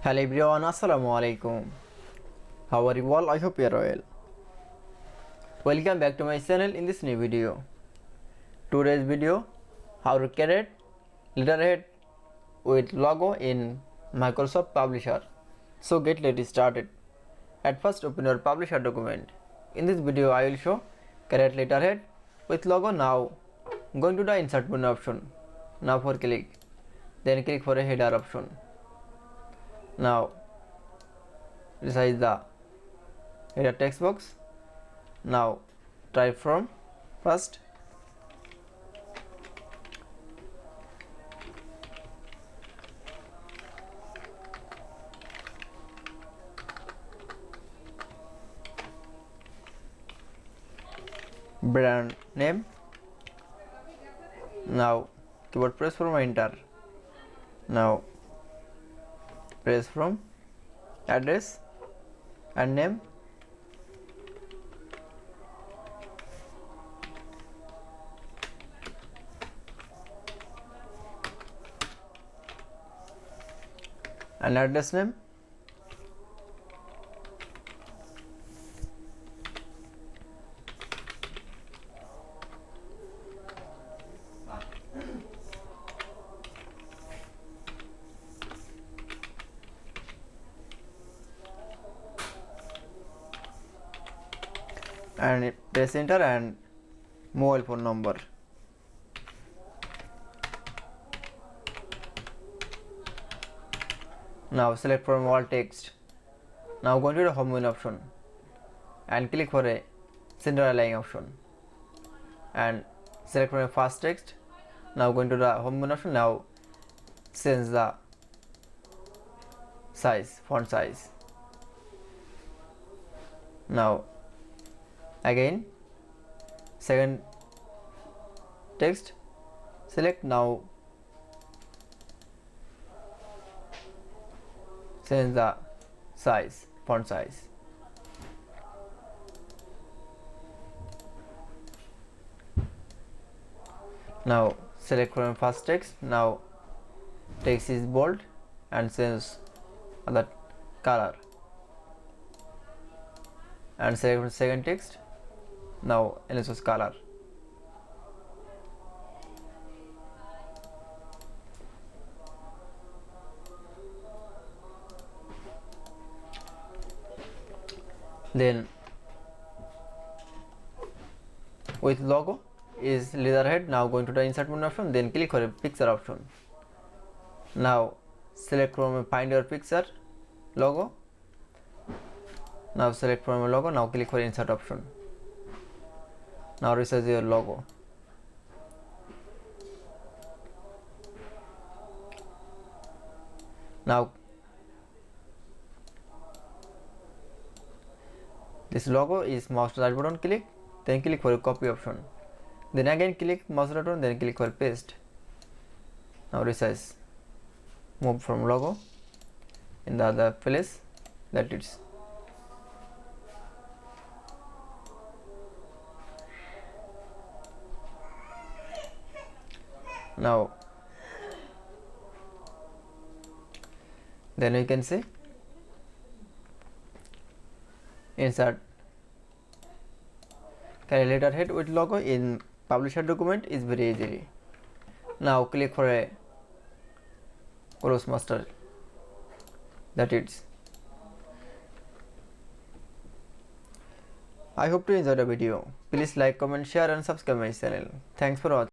Hello everyone, Assalamu alaikum. How are you all? I hope you are well. Welcome back to my channel in this new video. Today's video, how to create letterhead with logo in Microsoft Publisher. So let's started. At first open your Publisher document. In this video I will show create letterhead with logo. Now going to the insert menu option. Now for click. Then click for a header option. Now resize the header text box. Now type from first brand name. Now keyboard press from enter. Now press from address and name. And address name. And press enter and mobile phone number. Now select from all text. Now go to the home menu option and click for a center align option and select from a fast text. Now go into the home menu option. Now change the size, font size. Now again second text, select. Now change the size, font size. Now select from first text. Now text is bold and change the color and select from second text. Now choose color. Then with logo is letterhead. Now going to the insert menu option, then click for a picture option. Now select from find your picture logo. Now select from a logo. Now click for insert option. Now resize your logo. Now this logo is mouse right button click, then click for a copy option, then again click mouse right button, then click for paste. Now resize, move from logo in the other place that it's. Now then we can see insert carry letterhead with logo in publisher document is very easy. Now click for a cross master, that it's. I hope to enjoy the video. Please like, comment, share and subscribe my channel. Thanks for watching.